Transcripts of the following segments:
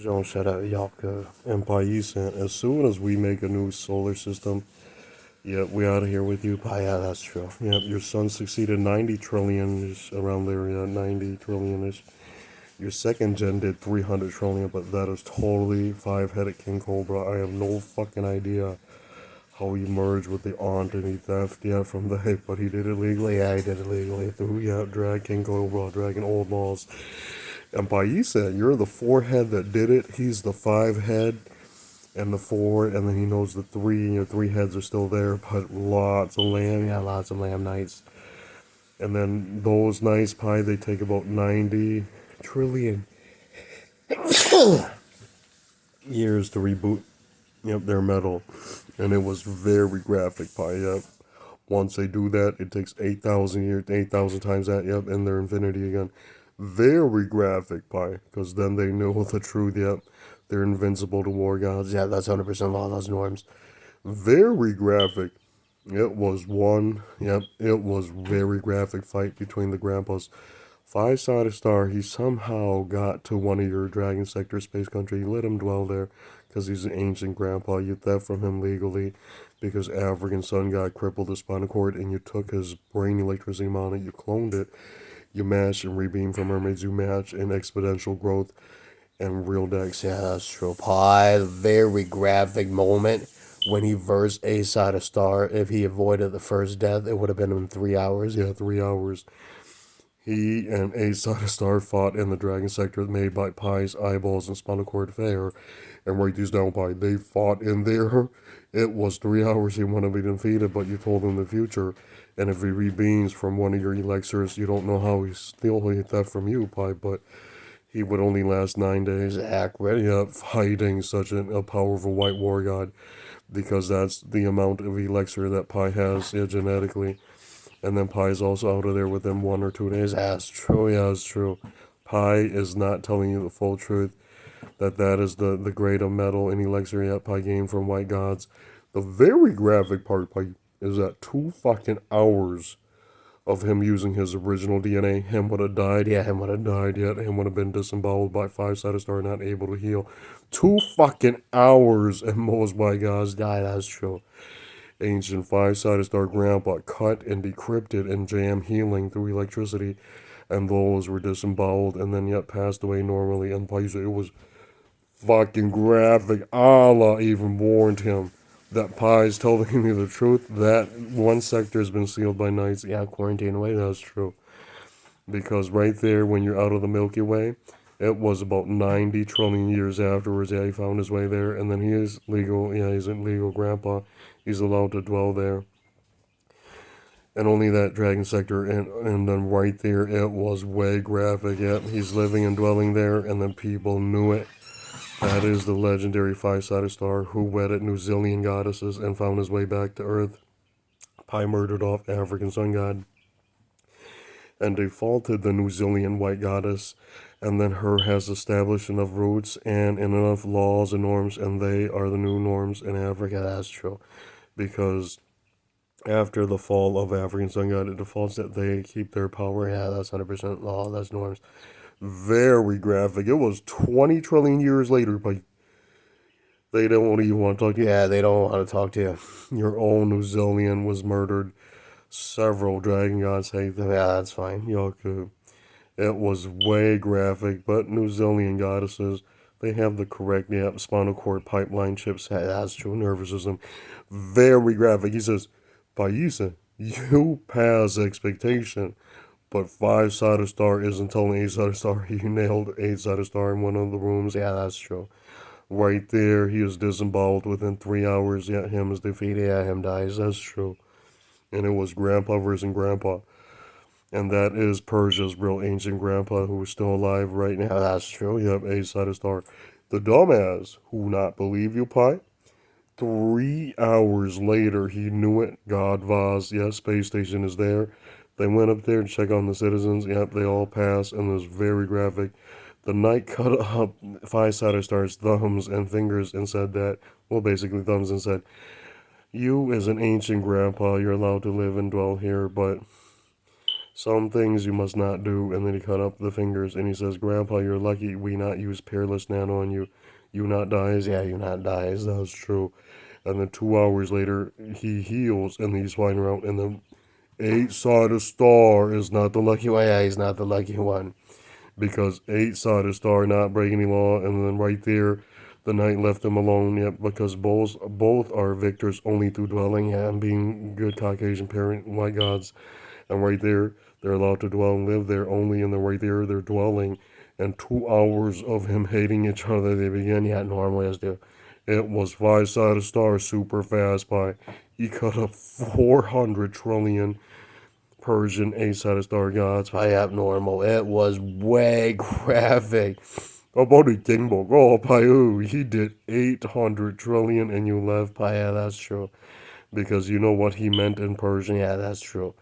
Don't shut up, Yalka and Paisan. As soon as we make a new solar system, yep, we out of here with you. Yeah, that's true. Yep, your sun succeeded 90 trillion ish around there, yeah, 90 trillion ish. Your second gen did 300 trillion, but that is totally five-headed King Cobra. I have no fucking idea how he merged with the aunt and he theft, yeah, from the hip, but he did it legally. Yeah, he did it legally through, yeah, drag King Cobra, dragging old balls. And Paisa, you're the four-head that did it. He's the five-head and the four, and then he knows the three, and your three heads are still there, but lots of lamb, yeah, lots of lamb knights. And then those knights, Pi, they take about 90 trillion years to reboot, yep, their metal. And it was very graphic, Pi, yep. Once they do that, it takes 8,000 years, 8,000 times that, yep, and they're infinity again. Very graphic, Pi, because then they know the truth, yep. They're invincible to war gods. Yeah, that's 100% law, those norms. Very graphic. It was one, yep, it was very graphic fight between the grandpas. Five-sided star, he somehow got to one of your Dragon Sector space country. You let him dwell there because he's an ancient grandpa. You theft from him legally because African sun god crippled his spinal cord and you took his brain electricity monitor, you cloned it, you matched and rebeamed from mermaids, you match in exponential growth and real decks. Yeah, that's true. Pie, very graphic moment when he versed A side of star. If he avoided the first death, it would have been in 3 hours. Yeah, 3 hours. He and A Side of Star fought in the Dragon Sector made by Pie's eyeballs and spinal cord fair. And write these down, Pie. They fought in there. It was 3 hours he wanted to be defeated, but you told him the future. And if he rebeams from one of your elixirs, you don't know how he still hit that from you, Pie, but he would only last 9 days. Accurate. Yeah, fighting such a powerful white war god. Because that's the amount of elixir that Pi has, yeah, genetically. And then Pie's also out of there within 1 or 2 days. That's true. Yeah, that's true. Pie is not telling you the full truth that is the grade of metal and elixir yet Pie gained from white gods. The very graphic part, Pie, is that 2 fucking hours of him using his original DNA, him would have died. Yeah, him would have died. Yet him would have been disemboweled by five-sided star, not able to heal. 2 fucking hours, and most white gods died. That's true. Ancient five-sided star grandpa cut and decrypted and jammed healing through electricity, and those were disemboweled and then yet passed away normally. And Paisa, it was fucking graphic. Allah even warned him that Pie's telling me the truth. That one sector has been sealed by nights. Yeah, quarantine away. That's true. Because right there, when you're out of the Milky Way, it was about 90 trillion years afterwards. Yeah, he found his way there, and then he is legal. Yeah, he's a legal grandpa. He's allowed to dwell there, and only that dragon sector, and then right there, it was way graphic. Yeah, he's living and dwelling there, and then people knew it. That is the legendary five-sided star who wedded New Zealand goddesses and found his way back to Earth. Pi murdered off African sun god and defaulted the New Zealand white goddess, and then her has established enough roots and enough laws and norms, and they are the new norms in Africa. That's true, because after the fall of African sun god, it defaults that they keep their power. Yeah, that's 100% law. That's norms. Very graphic. It was 20 trillion years later, but they don't even want to talk to you. Yeah, they don't want to talk to you. Your own New Zealand was murdered. Several dragon gods hate them. Yeah, that's fine. Yoku. It was way graphic, but New Zealand goddesses, they have the correct, yeah, spinal cord pipeline chips. That's true. Nervous system. Very graphic. He says, Paisa, you pass expectation, but five-sided star isn't telling eight-sided star. He nailed eight-sided star in one of the rooms. Yeah, that's true. Right there, he is disemboweled within 3 hours. Yeah, him is defeated. Yeah, him dies. That's true. And it was grandpa versus grandpa. And that is Persia's real ancient grandpa who is still alive right now. That's true. Yep, eight-sided star. The dumbass who not believe you, Pi. 3 hours later, he knew it. God Vaz, yeah, space station is there. They went up there to check on the citizens. Yep, they all passed, and it was very graphic. The knight cut up five-sided star's thumbs and fingers and said that, well, basically thumbs, and said, you, as an ancient grandpa, you're allowed to live and dwell here, but Some things you must not do, and then he cut up the fingers, and he says, Grandpa, you're lucky we not use peerless nano on you. You not dies? Yeah, you not dies. That's true. And then 2 hours later, he heals, and he's flying around, and then eight-sided star is not the lucky one. Yeah, he's not the lucky one. Because eight-sided star not breaking any law, and then right there, the knight left him alone. Yep, because both are victors only through dwelling. Yeah, and being good Caucasian parent, white gods. And right there, they're allowed to dwell and live there only, and then right there, they're dwelling. And 2 hours of him hating each other, they begin. Yeah, normally as do. It was five-sided star super fast by. He cut up 400 trillion Persian eight-sided star gods by abnormal. It was way graphic. About a king book. Oh, Payu, he did 800 trillion and you left. Yeah, that's true. Because you know what he meant in Persian. Yeah, that's true.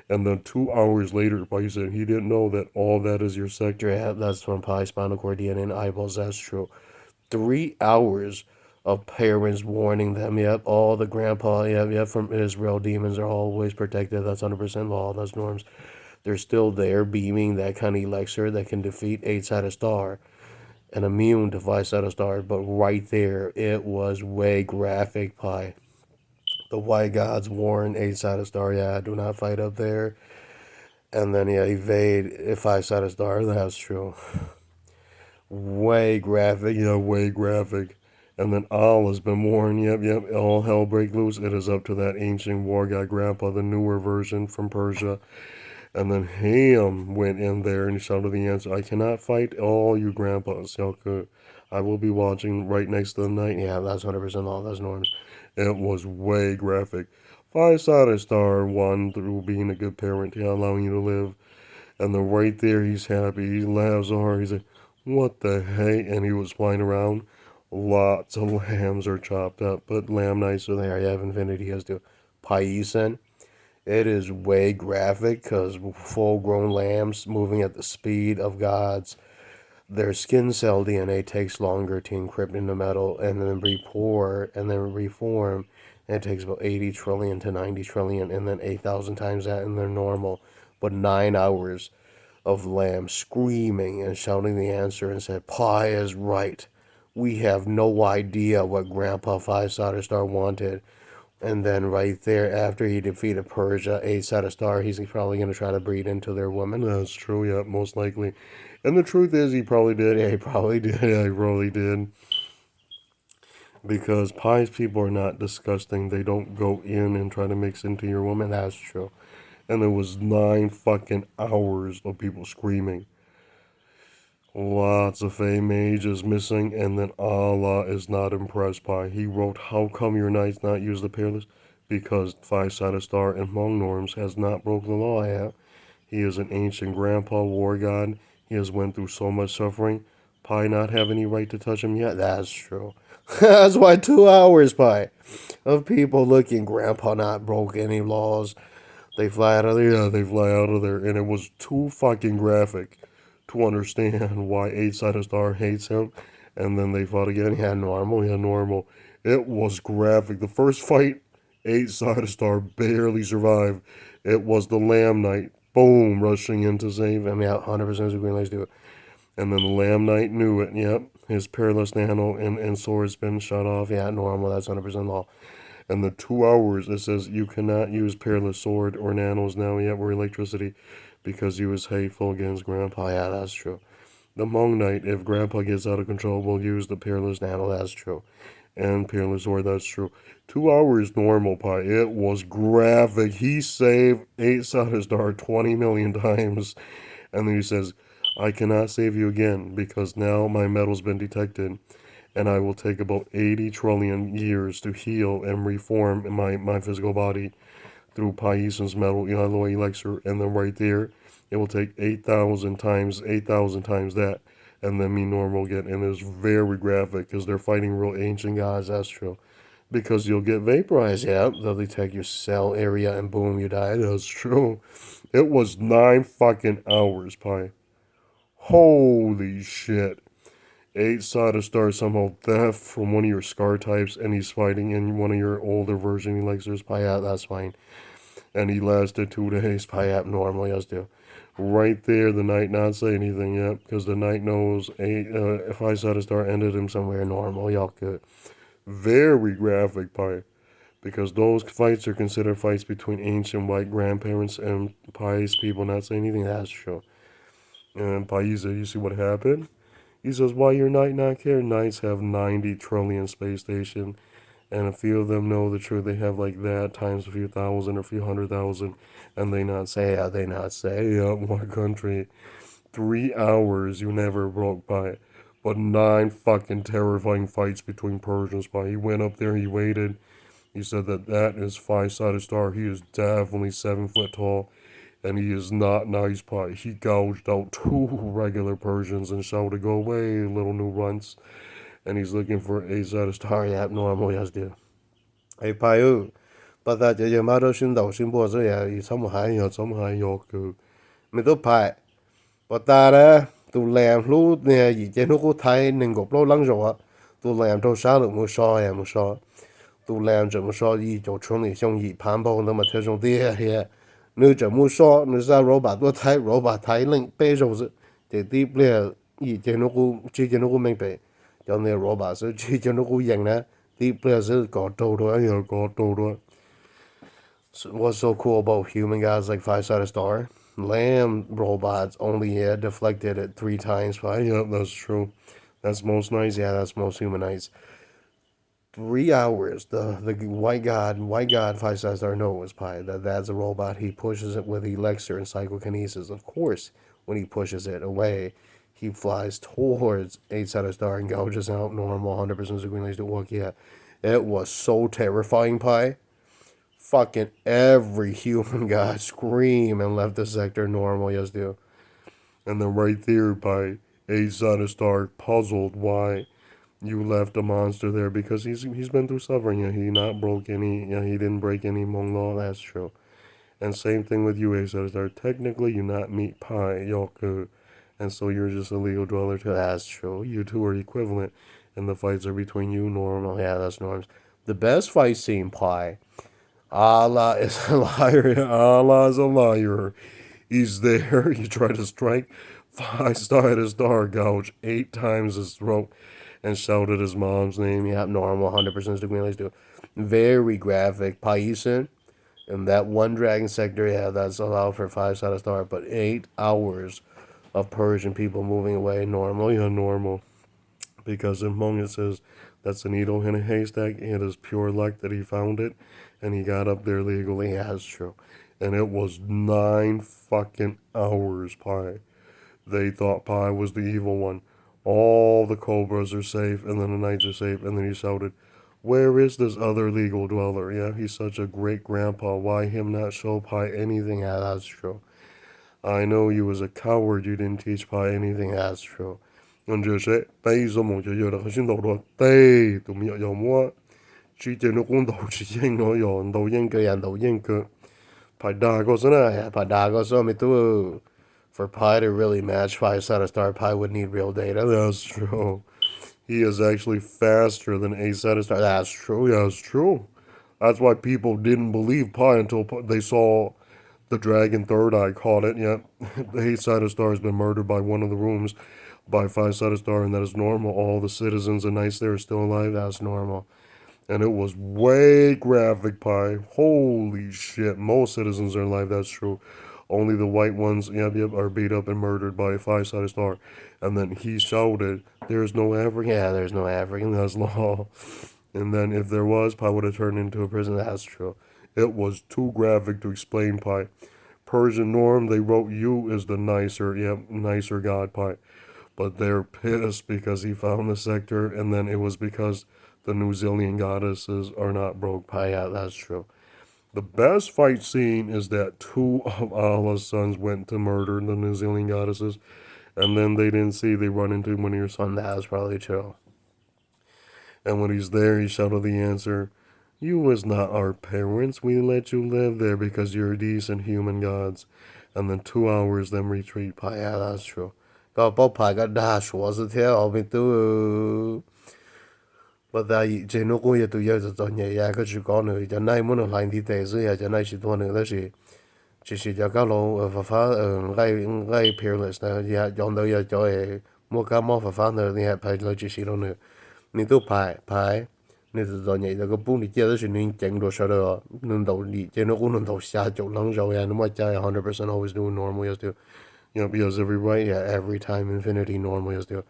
And then 2 hours later, Pai said he didn't know that all that is your sector. Yeah, that's from Pi, spinal cord, DNA, and eyeballs. That's true. 3 hours of parents warning them. Yep, all the grandpa. Yep, from Israel. Demons are always protected. That's 100% law. That's norms. They're still there, beaming that kind of elixir that can defeat eight-sided star and immune to five-sided star. But right there, it was way graphic. Pi. The white gods warn eight-sided star. Yeah, do not fight up there. And then yeah, evade if five-sided star. That's true. Way graphic, yeah, way graphic. And then all has been warned. Yep. All hell break loose. It is up to that ancient war god grandpa, the newer version from Persia. And then Ham went in there and he shouted the answer. I cannot fight all you grandpas. Selka. I will be watching right next to the night. Yeah, that's 100% all. That's norms. It was way graphic. Five-sided star won through being a good parent, yeah, allowing you to live. And then right there, he's happy. He laughs hard. He's like, what the heck? And he was flying around. Lots of lambs are chopped up, but lamb knights are there. You have infinity as to Paisen. It is way graphic because full grown lambs moving at the speed of gods. Their skin cell DNA takes longer to encrypt in the metal and then repore and then reform. And it takes about 80 trillion to 90 trillion and then 8,000 times that in their normal. But 9 hours of Lamb screaming and shouting the answer and said, Pi is right. We have no idea what Grandpa Five-Sided Star wanted. And then right there, after he defeated Persia, Eight-Sided Star, he's probably going to try to breed into their woman. That's true, yeah, most likely. And the truth is, he probably did. Yeah, he probably did. Yeah, he probably did. Because Pi's people are not disgusting. They don't go in and try to mix into your woman. That's true. And there was 9 fucking hours of people screaming. Lots of fame mages missing, and then Allah is not impressed by. He wrote, how come your knights not use the peerless? Because five-sided star and Hmong norms has not broke the law yet. He is an ancient grandpa war god. He has went through so much suffering. Pi not have any right to touch him yet. That's true. That's why 2 hours, Pi, of people looking. Grandpa not broke any laws. They fly out of there. Yeah, they fly out of there, and it was too fucking graphic to understand why eight-sided star hates him. And then they fought again. Yeah, normal. Yeah, normal. It was graphic. The first fight, eight-sided star barely survived. It was the Lamb Knight. Boom, rushing in to save him. Yeah, 100% of Green Lights do it. And then the Lamb Knight knew it. Yep, his peerless nano and sword's been shut off. Yeah, normal. That's 100% law. And the 2 hours, it says you cannot use peerless sword or nanos now yet or electricity because he was hateful against Grandpa. Yeah, that's true. The Hmong Knight, if Grandpa gets out of control, will use the peerless nano. That's true. And peerless sword. That's true. 2 hours normal, Pi. It was graphic. He saved eight-sided star 20 million times. And then he says, I cannot save you again because now my metal's been detected and I will take about 80 trillion years to heal and reform my physical body through Paison's metal alloy elixir, and then right there, it will take 8,000 times that, and then me normal get, and it's very graphic because they're fighting real ancient gods, that's true. Because you'll get vaporized, yeah, they'll detect your cell area, and boom, you die, that's true. It was 9 fucking hours, Pi. Holy shit. Eight-sided star somehow theft from one of your scar types, and he's fighting in one of your older version elixirs. Yeah, that's fine. And he lasted 2 days. Pi abnormal, yes, do. Right there, the knight not say anything yet, because the knight knows if I said a star ended him somewhere normal, y'all could. Very graphic, Pi, because those fights are considered fights between ancient white grandparents and Pi's people not saying anything. That's true. And Pi said, you see what happened? He says, why your knight not care? Knights have 90 trillion space station, and a few of them know the truth. They have like that times a few thousand or a few 100,000, and they not say, what country? 3 hours you never broke by. But 9 fucking terrifying fights between Persians by. He went up there, he waited. He said that is five-sided star. He is definitely 7 foot tall, and he is not nice pie. He gouged out two regular Persians and shouted, "Go away, little new runts!" And he's looking for a-sided star abnormal. Yes, dear. Hey, pie. But that your mother should know. She was a some high yok. Me to pie. But that tu làm lúc nè gì trên nó có thay nên gộp lâu lắng rồi tu làm đâu sao được mua so ya mua so tu làm怎么说一就村里像一盘包那么特种的呀，你怎么说你在罗把台令背手是，这地不了以前那个之前那个没背，叫那罗把是之前那个赢呢，地不了是搞多多有搞多多。So what's so cool about human guys like Five Sided Star? Lamb robots only deflected it 3 times. Yep, that's true. That's most nice. Yeah, that's most human nice. 3 hours. The white god Five Sided Star knows Pi that's a robot. He pushes it with elixir and psychokinesis. Of course, when he pushes it away, he flies towards 8 Sided Star and gouges out normal 100% green laser to walk. Yeah, it was so terrifying, Pi. Fucking every human guy scream and left the sector normal, yes, dude. And then right there by 8 Sided Star puzzled why you left a monster there because he's been through suffering. Yeah, he not broke any. Yeah, he didn't break any Hmong law. That's true. And same thing with you, 8 Sided Star. Technically, you not meet Pi Yoku, and so you're just a legal dweller too. That's true. You two are equivalent, and the fights are between you normal. Yeah, that's norms. The best fight scene, Pi. Allah is a liar. Allah is a liar. He's there. You try to strike. 5 star at his star gouge 8 times his throat and shouted his mom's name. Yep, normal. 100% Stigmalis do. Very graphic. Paisan. And that one dragon sector, yeah, that's allowed for 5 star star. But 8 hours of Persian people moving away. Normal. Yeah, normal. Because in Hmong it says that's a needle in a haystack. It is pure luck that he found it, and he got up there legally. Yeah, that's true. And it was 9 fucking hours, Pi. They thought Pi was the evil one. All the cobras are safe, and then the knights are safe, and then he shouted, "Where is this other legal dweller? Yeah, he's such a great grandpa. Why him not show Pi anything?" Yeah, that's true. I know you was a coward. You didn't teach Pi anything. That's true. 跟住說，俾咗夢就要頭先到咗，地，都唔有冇啊？之前都講到之前我有，到應該人到應該，排大個先啦，排大個先咪都 For Pi to really match Pi Side Star, Pi would need real data. That's true. He is actually faster than A Side Star. That's true. Yeah, that's true. That's why people didn't believe Pi until they saw the dragon third eye caught it. Yeah, the 8 Sided Star has been murdered by one of the rooms by 5 Sided Star, and that is normal. All the citizens and knights there are still alive. That's normal. And it was way graphic, Pi. Holy shit. Most citizens are alive. That's true. Only the white ones, yep, are beat up and murdered by a 5 Sided Star. And then he shouted, "There's no African." Yeah, there's no African. That's law. And then if there was, Pi would have turned into a prison. That's true. It was too graphic to explain, Pi. Persian norm, they wrote you as the nicer, nicer god, Pi. But they're pissed because he found the sector, and then it was because the New Zealand goddesses are not broke, Pi. Yeah, that's true. The best fight scene is that two of Allah's sons went to murder the New Zealand goddesses, and then they didn't see they run into one of your sons. That was probably true. And when he's there, he shouted the answer, "You was not our parents. We let you live there because you're decent human gods." And then 2 hours, them retreat. Yeah, that's true. 個波牌嘅大鎖是條後邊都 But that chỉ nó cũng tụi giờ cho nhẹ ya cái chữ con nữa cho nay muốn làm thì tệ rồi ya cho nay chỉ tuần nữa đó chỉ cho các lô và phá ngay ngay peerless nữa ya chọn đâu ya cho mua cá mò và phá nữa thì phải lo chỉ đâu nữa nên tôi phải phải nên tôi cho nhẹ cái bún thì chia đó là nên chỉnh đồ sao đó nên đầu đi chỉ nó cũng nên đầu xa chỗ lăng rồi ya nó mà chạy 100% always doing normal yes do because everybody yeah every time infinity normal yes do.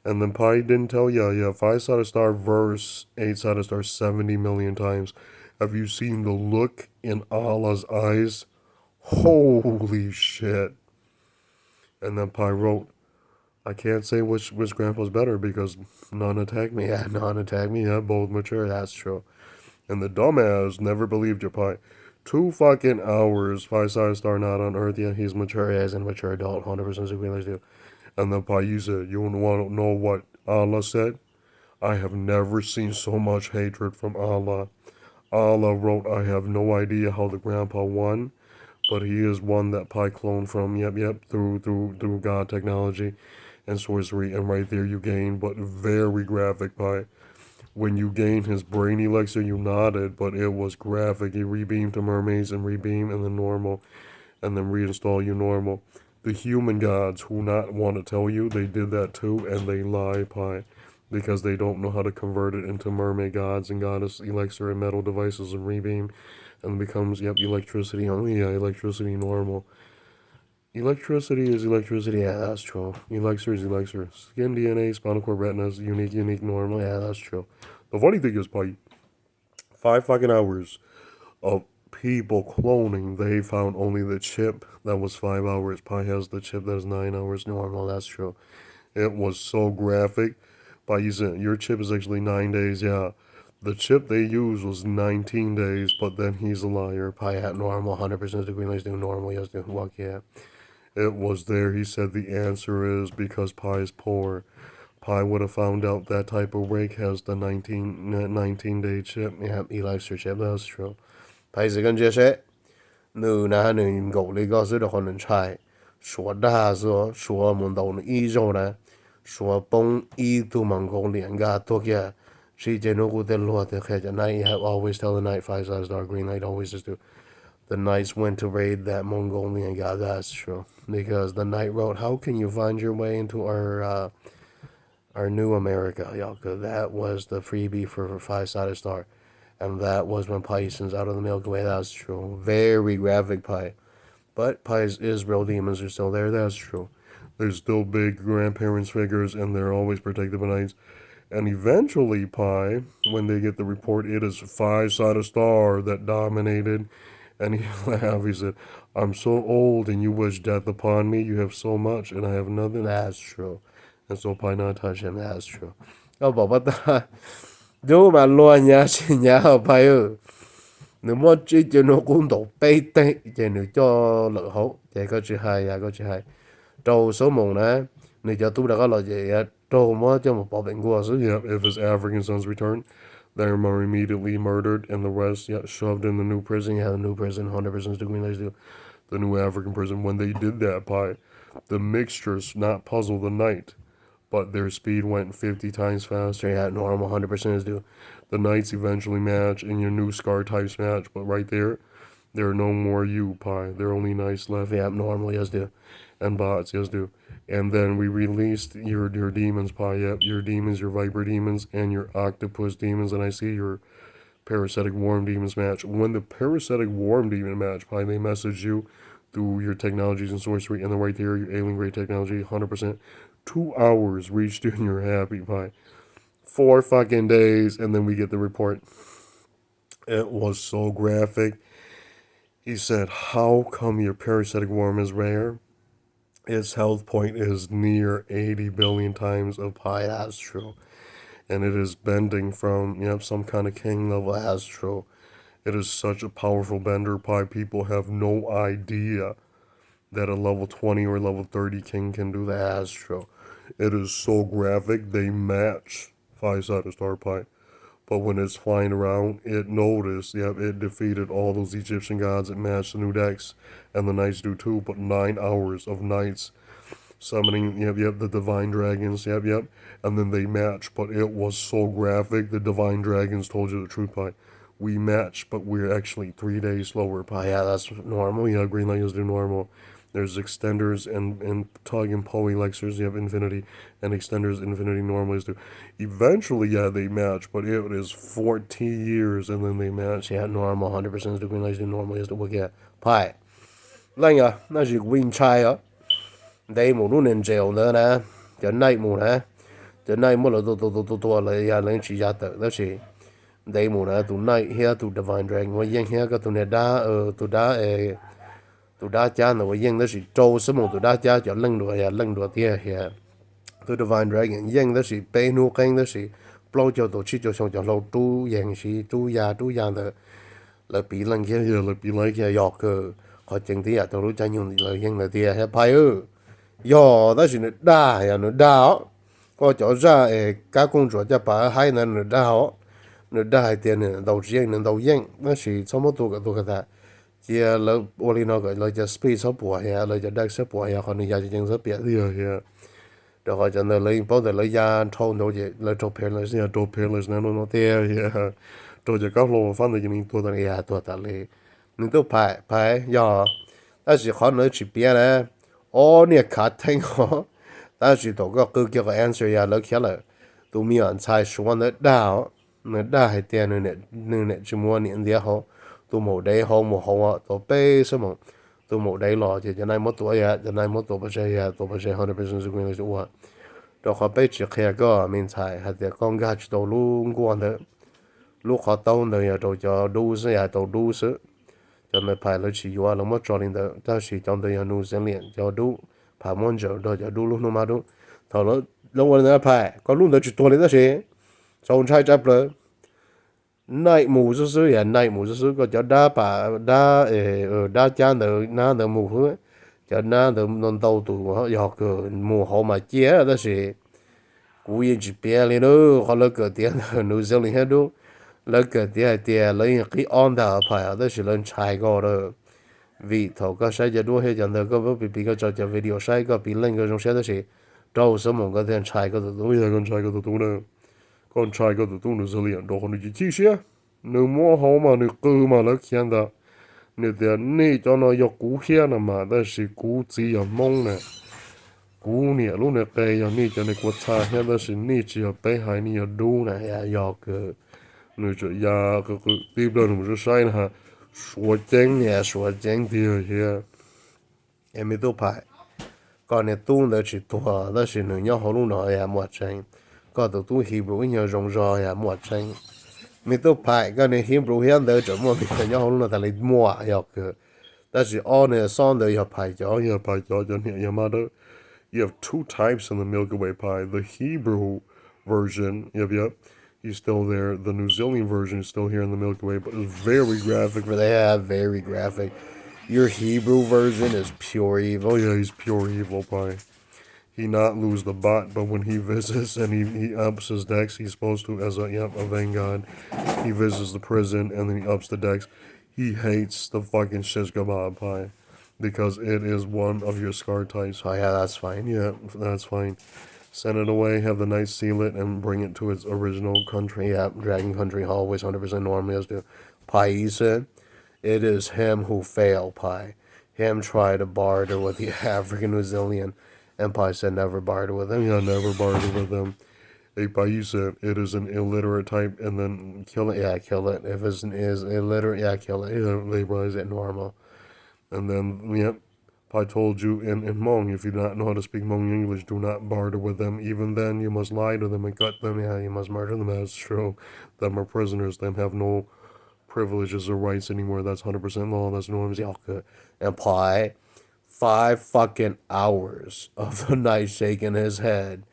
And then Pi didn't tell ya, yeah, 5 sided star verse 8 sided star 70 million times. Have you seen the look in Allah's eyes? Holy shit. And then Pi wrote, I can't say which grandpa's better because none attacked me. Yeah, none attacked me. Yeah, both mature. That's true. And the dumbass never believed your Pi. 2 fucking hours, 5 sided star not on Earth. Yeah, he's mature as a mature adult. 100% agree. Do. And then Pi, you said, you want to know what Allah said? I have never seen so much hatred from Allah. Allah wrote, I have no idea how the grandpa won, but he is one that Pi cloned from. Yep, through God technology and sorcery. And right there you gain, but very graphic Pi. When you gain his brain elixir, you nodded, but it was graphic. He rebeamed to mermaids and rebeam and then normal, and then reinstall you normal. The human gods who not want to tell you they did that too, and they lie Pi because they don't know how to convert it into mermaid gods and goddess elixir and metal devices and rebeam and becomes electricity only. Yeah, electricity normal. Electricity is electricity. Yeah, that's true. Elixir is elixir. Skin DNA, spinal cord retinas, unique normal. Yeah, that's true. The funny thing is, Pi, 5 fucking hours of people cloning, they found only the chip that was 5 hours. Pi has the chip that is 9 hours normal. That's true. It was so graphic. But you said your chip is actually 9 days. Yeah, the chip they used was 19 days. But then he's a liar. Pi had normal. 100% the green lights do normal. Yes, do walk. Yeah, it was there. He said the answer is because Pi is poor. Pi would have found out that type of rig has the 19 day chip. Yeah, Eli's chip. That's true. 拍子跟这些，你那你狗那个是的可能猜，说的说们到了一周呢，说崩一度门口连个多个，是这那个的落的开着 night have always tell the night 5 sides dark green light always just do. The knights went to raid that Mongolian god. That's true because the knight wrote, "How can you find your way into our new America?" Yeah, cause that was the freebie for 5 sided star. And that was when Pisons out of the Milky Way. That's true. Very graphic Pi. But Pi's Israel demons are still there. That's true. There's still big grandparents figures, and they're always protected by knights. And eventually, Pi, when they get the report, it is 5 sided star that dominated. And he laughed. He said, I'm so old, and you wish death upon me. You have so much, and I have nothing. That's true. And so Pi not touch him. That's true. Oh, but nếu mà lo nhà xin nhà ở phải nếu mà chỉ cho nó cũng đủ bê tê chỉ nếu cho lợi hậu chỉ có chữ hai có chữ hai trâu số mùng nè nếu cho tôi đã có lợi gì trâu mà cho một bảo bệnh của số. Yep, if his African sons return, they are immediately murdered, and the rest, shoved in the new prison. Yeah, the new prison 100% the green lights do. The new African prison. When they did that, Pi, the mixtures not puzzle the knight, but their speed went 50 times faster. Yeah, normal 100% is do. The knights eventually match, and your new scar types match, but right there are no more you, Pi. There are only knights left. Yeah, normal, yes, do. And bots, yes, do. And then we released your demons, Pi. Yep, your demons, your viper demons, and your octopus demons, and I see your parasitic worm demons match. When the parasitic worm demon match, Pi, they message you through your technologies and sorcery, and then right there, your alien grade technology, 100%. 2 hours reached you, and you're happy, Pi. 4 fucking days, and then we get the report. It was so graphic. He said, how come your parasitic worm is rare? Its health point is near 80 billion times of Pi. That's true. And it is bending from, some kind of king level. That's true. It is such a powerful bender, Pi. People have no idea that a level 20 or level 30 king can do that. That's true. It is so graphic, they match 5 sided star Pi. But when it's flying around, it noticed, it defeated all those Egyptian gods. It matched the new decks, and the knights do too. But 9 hours of knights summoning, yep, the divine dragons, yep. And then they match, but it was so graphic. The divine dragons told you the truth, Pi. We match, but we're actually 3 days slower, Pi. Yeah, that's normal. Yeah, green light is do normal. There's extenders and tug and pull elixirs. You have infinity and extenders. Infinity normally is do. Eventually, yeah, they match, but it is 40 years and then they match. Yeah, normal. 100% is the green light do normally is the work. Yeah, Pi. Lạnh à, nó chỉ win chai á. Đây một lúc nên trèo nữa nè. Giờ này một nè. Giờ này một là tôi là ya lên chỉ ra tự đó chỉ. Đây một nè, tụi này here tụi divine dragon. Và yên here cái tụi này tụi đá cha nó và yên đó chỉ trâu số một tụi đá cha cho lần đùa tia here. Tụi divine dragon yên đó chỉ bê nu kênh đó chỉ. Bao cho tụi chỉ cho xong cho lâu tu yên chỉ tu ya đó. Là bị lần kia Yeah, like be like, kia dọc cơ. Họ chừng tí à tụi lúc cha nhung là yên là tia hay phải ư. Yo, đó chỉ nó đa nó đa có chỗ ra các công chúa cho bà hai nó đa nó đa hai tiền nó đầu riêng nó chỉ số một tổ cái ta chỉ là ô nó gọi là cho space số bùa hay là cho deck số bùa hay còn nhà chỉ chân số biệt yeah. rồi họ cho nó lấy bao giờ lấy ra thâu nó chỉ lấy thâu peerless Yeah, do peerless nó there, yeah. Tôi chỉ có lô phán được mình tôi đó. ya tua ta lấy mình tôi phải yo đó chỉ khó nói chỉ biết này ô nè cả thanh họ đó chỉ tổ cái answer ya lấy kia là tụi mình ăn sai số nó đa hay tiền nữa chỉ mua niệm địa họ tụi mồ đấy họ mồ họ tụi bê sao mà tụi mồ đấy lò chỉ cho này một tuổi ya cho này một tuổi bây giờ ya tuổi bây giờ 100% sự quyền là số rồi họ bê chỉ kia có mình sai hay là con gái chỉ tụi luôn quan đó lúc họ tao nữa ya tụi cho đủ sự ya tụi đủ sự cho nên phải là chỉ qua là một trò linh đó ta chỉ trong đó ya nu sinh liền cho đủ phải muốn cho đó cho đủ lúc nó mà đủ thằng nó lúc nào phải có lúc đó chỉ tuổi đó chứ xong trai chấp rồi nay mù sứ sứ ya nay mù sứ sứ có cho đá chán được ná được mù hứa cho ná được non tàu tụ họ dọc cái mù họ mà chia đó là cú yên chỉ bia lên đó họ lấy cái tiền New Zealand hết đó lấy cái tiền lấy cái on đó phải đó là lên trái go đó vì thầu có sai cho đua hết cho nên có bị cái cho video sai có bị lên cái trong xe đó là đâu số một cái tiền trái có được Yeah, con trai có tụi tôi nè. Con trai có tụi tôi nó dữ liệu đó, nó chỉ xe. Nếu mua hậu mà nếu cơ mà nó khen đó. Nếu thế này cho nó có cú khen mà, đó là cú chỉ ở mông nè. Cú nè, lúc nè cây ở này cho nên có cha khen đó là này chỉ ở cây hai này ở đu nè. ya yo cái Nếu cho ya cái tiếp đó nó sẽ sai nè. Số chén ya số chân thì here. em mới tôi phải còn này tu là chỉ tu đó là người nhau họ luôn nói ya một chân có tụi tu Hebrew nhau rong rò ya một chân mình tôi phải cái này Hebrew hiện tại chỗ mà mình nhau họ luôn là lấy mua ya cái đó là all này son đời ya phải cho Yeah, pie cho Yamada. You have two types in the Milky Way pie. The Hebrew version, yep. He's still there. The New Zealand version is still here in the Milky Way, but it's very graphic. they have very graphic. Your Hebrew version is pure evil. Oh yeah, he's pure evil pie. He not lose the bot, but when he visits and he ups his decks, he's supposed to as a vanguard. He visits the prison and then he ups the decks. He hates the fucking shizgabab pie because it is one of your scar types. Oh yeah, that's fine. Yeah, that's fine. Send it away, have the knight seal it, and bring it to its original country. Yeah, Dragon Country always 100% normally as do. Pai said, it is him who failed, Pai. Him try to barter with the African New Zealand, and Pai said never barter with him. Yeah, never barter with them. A said it is an illiterate type, and then kill it. Yeah, kill it. If it is illiterate, yeah, kill it. Yeah, they rise it normal. And then, yep, I told you in Hmong, if you do not know how to speak Hmong English, do not barter with them. Even then, you must lie to them and cut them. Yeah, you must murder them. That's true. Them are prisoners. Them have no privileges or rights anymore. That's 100% law. That's norms. Yeah, good. And Pai, 5 fucking hours of the night shaking his head.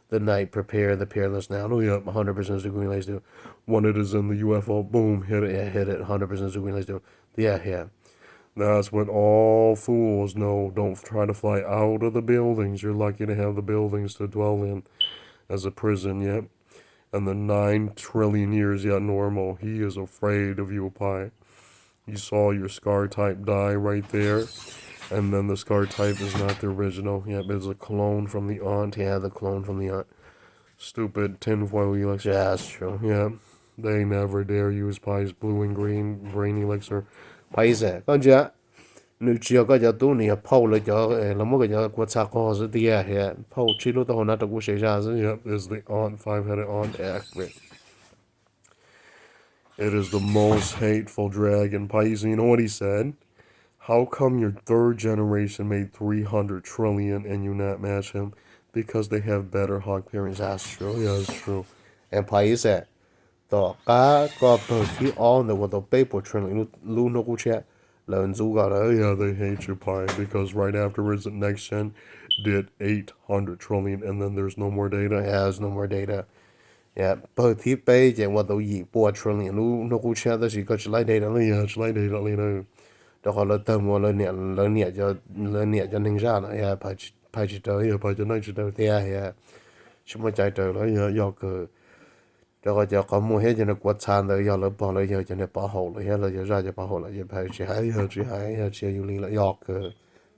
The night prepare the peerless now. Oh, yeah. 100% the green lights do. When it is in the UFO, boom, hit it. Yeah, hit it. 100% the green lights do. Yeah. That's when all fools know. Don't try to fly out of the buildings. You're lucky to have the buildings to dwell in as a prison, yep. And the 9 trillion years yet normal. He is afraid of you, Pi. You saw your scar type die right there. And then the scar type is not the original. Yep, it's a clone from the aunt. Yeah, the clone from the aunt. Stupid tinfoil elixir. Yeah, that's true. Yeah, they never dare use Pie's blue and green brain elixir. Paise, con chưa? Nếu chưa có giờ tu này phâu lại cho là một cái giờ quạt sạc ho rồi thì à phâu chỉ lúc đó nó đâu có xảy ra rồi. Yep, is the aunt, five-headed aunt accurate. It is the most hateful dragon. Pais, you know what he said? How come your third generation made 300 trillion and you not match him? Because they have better hawk parents. That's true. Yeah, that's true. And Paise, the cá có bờ khi on the what the paper train lu nó cũng chết lần chú gọi là Yeah, they hate you, Pi, because right afterwards, the next gen did 800 trillion, and then there's no more data. yeah, there's no more data. Yeah, bờ thì bây giờ what the gì 4 trillion lu nó cũng chết đó chỉ có chỉ lấy data thôi. Yeah, it's like data, you know. Đó gọi là tầm một lần nhẹ cho ninh ra là yeah, phải chỉ tới Yeah, Pi, tonight you know. yeah, chúng mà chạy tới là yeah, do cái cho cái cho có mua hết cho nó quất sàn rồi giờ nó bỏ lại giờ cho nó bỏ hậu rồi hết là giờ ra cho bỏ hậu lại giờ phải chỉ hay chỉ yêu lý là do cái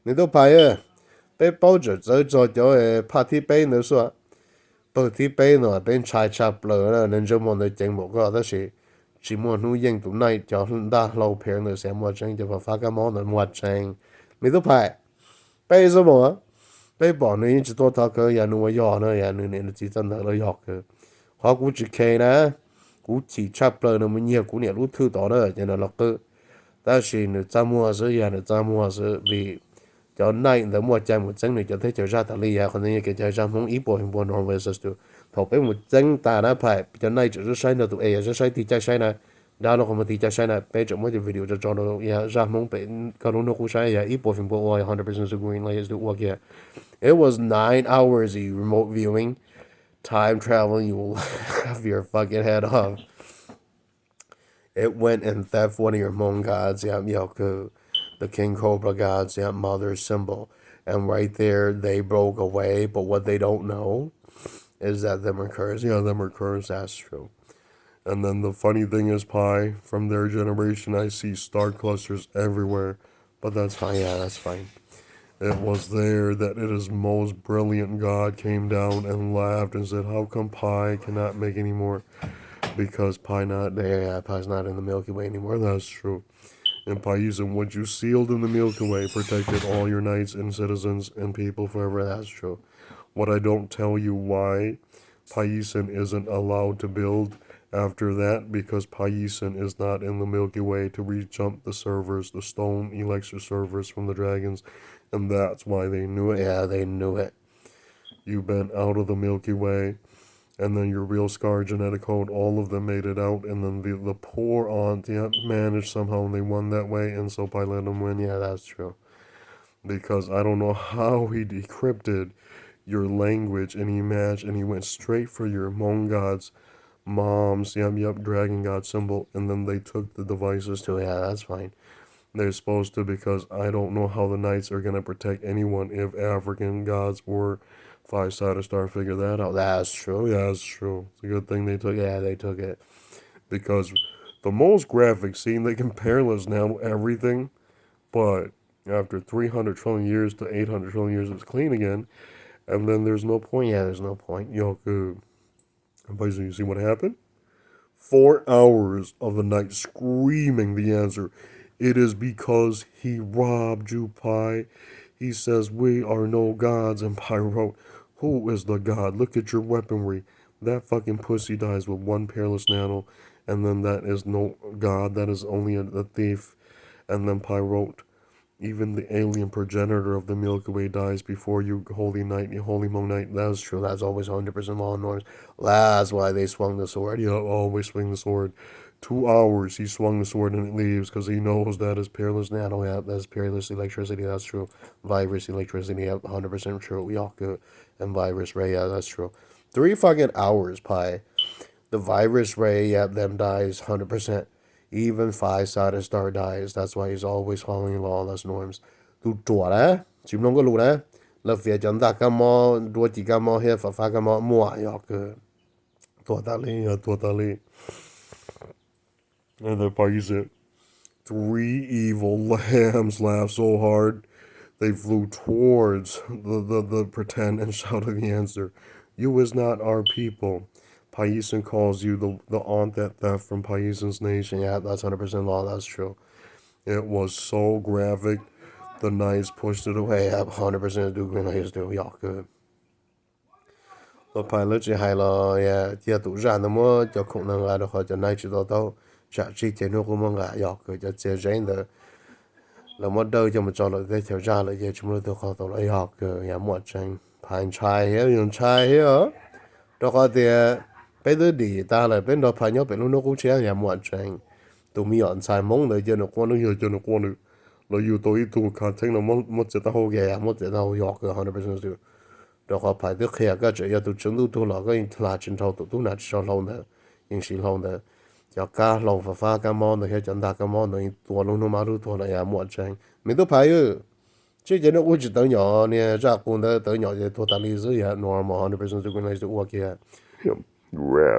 你都拍啊，被包着走走就party 杯那说，party 杯呢被拆拆了了，人就么的节目个，但是只么努应到那叫大老片的什么整就把发个毛的么整，你都拍，杯什么？杯包呢一直多他个也努要呢也努呢只真的了要个。họ cũng chỉ kể nè cũng chỉ chấp lời nó mình nhiều cũng nhiều lúc thứ đó đó cho nên là cứ ta chỉ nữa cha mua sữa ya nữa cha mua sữa vì cho nay nữa mua trái một trứng này cho thấy cho ra tại lý còn như cái trái không ít bộ hình bộ normal sữa thọ bé một trứng ta đã phải cho nay chỉ rất sai nữa tụi ấy rất sai thì trái sai nè đã nó không mà thì trái sai nè bây giờ mỗi cái video cho nó ya ra mong bé cái nó cũng sai ya ít bộ hình bộ 100% agreeing like is the work yeah it was 9 hours of remote viewing time traveling, you will have your fucking head off. It went and theft one of your Hmong gods, yeah, Yoku, the King Cobra gods, yeah, mother symbol. And right there, they broke away. But what they don't know is that them are cursed. Yeah, them are cursed. That's true. And then the funny thing is, Pi, from their generation, I see star clusters everywhere. But that's fine. Yeah, that's fine. It was there that his most brilliant god came down and laughed and said, how come Pi cannot make any more? Because Pi not there. Yeah, Pi's not in the Milky Way anymore. That's true. And Paiism, what you sealed in the Milky Way protected all your knights and citizens and people forever. That's true. What I don't tell you why Paisan isn't allowed to build after that, because Paisan is not in the Milky Way to re-jump the servers, the stone elixir servers from the dragons, and that's why they knew it. Yeah, they knew it. You've been out of the Milky Way, and then your real scar genetic code, all of them made it out, and then the poor aunt managed somehow, and they won that way, and so Pi let them win. Yeah, that's true. Because I don't know how he decrypted your language, and he matched, and he went straight for your Hmong god's mom's, dragon god symbol, and then they took the devices So yeah, that's fine. they're supposed to, because I don't know how the knights are going to protect anyone if African gods or five-sided star figure that out. That's true. Yeah, that's true. It's a good thing they took it. Yeah, they took it. Because the most graphic scene, they compare us now everything, but after 300 trillion years to 800 trillion years, it's clean again, and then there's no point. Yeah, there's no point. Yoku. Basically, you see what happened? 4 hours of the night screaming the answer. It is because he robbed you, Pi. He says, we are no gods. And Pi wrote, who is the god? Look at your weaponry. That fucking pussy dies with one peerless nano. And then that is no god. That is only a thief. And then Pi wrote, even the alien progenitor of the Milky Way dies before you, Holy Knight, you Holy Hmong Knight. That's true. That's always 100% law and norms. That's why they swung the sword. Yeah, always swing the sword. 2 hours he swung the sword and it leaves because he knows that is peerless nano. Yeah, that's peerless electricity. That's true. Virus electricity. Yeah, 100% true. Yaku and virus ray. Yeah, that's true. 3 fucking hours, Pi. The virus ray, yeah, them dies 100%. Even five-sided star dies. That's why he's always following lawless norms. Tu chua đó, chim long có lù đó. Là phía chân ta cái mò, đua chỉ cái mò hết, phá cái mò mua yaku. Totally. And then Pi said, 3 evil lambs laughed so hard They flew towards the pretend and shouted the answer. You is not our people. Paisan calls you the aunt that theft from Paisan's nation. Yeah, that's 100% law. That's true. It was so graphic. The knights pushed it away. Yeah, 100% do green like do. Yeah, good. Lo pilot chỉ hay là yeah, giờ tụ ra nó mua cho không năng lại được họ cho nay chỉ đó đâu. Chả chỉ tiền nó cũng mang lại. Yeah, good. Cho chơi rèn đó. Là mua đâu cho mình cho lại để theo ra lại giờ chúng nó được họ tụ lại. Yeah, good. Yeah, mua chân. Pine chai here, dùng chai here. Đó có thì bây giờ đi ta là bên đó pine nhau bên nó cũng chơi yeah, mua chân. Tụi mình ăn sai mông rồi cho nó quan nó hiểu cho nó quan được là yêu tôi ít tu khả năng là mất chết tao yeah, mất chết tao yeah, good. 100% do. Đó họ phải được khi cái chuyện tụi chúng tôi là cái là chính thầu tụi nó cho lâu nữa, nhưng chỉ lâu nữa, cho cả lâu và phá cái món nữa, cho ta cái món nữa, tua luôn nó mà tua là ya mua chân, mình都phải ư, chứ cái nó cũng chỉ tới nhỏ nè, ra cũng tới nhỏ thì tua ta lý dưới ya normal 100% của người sẽ ok. Rap.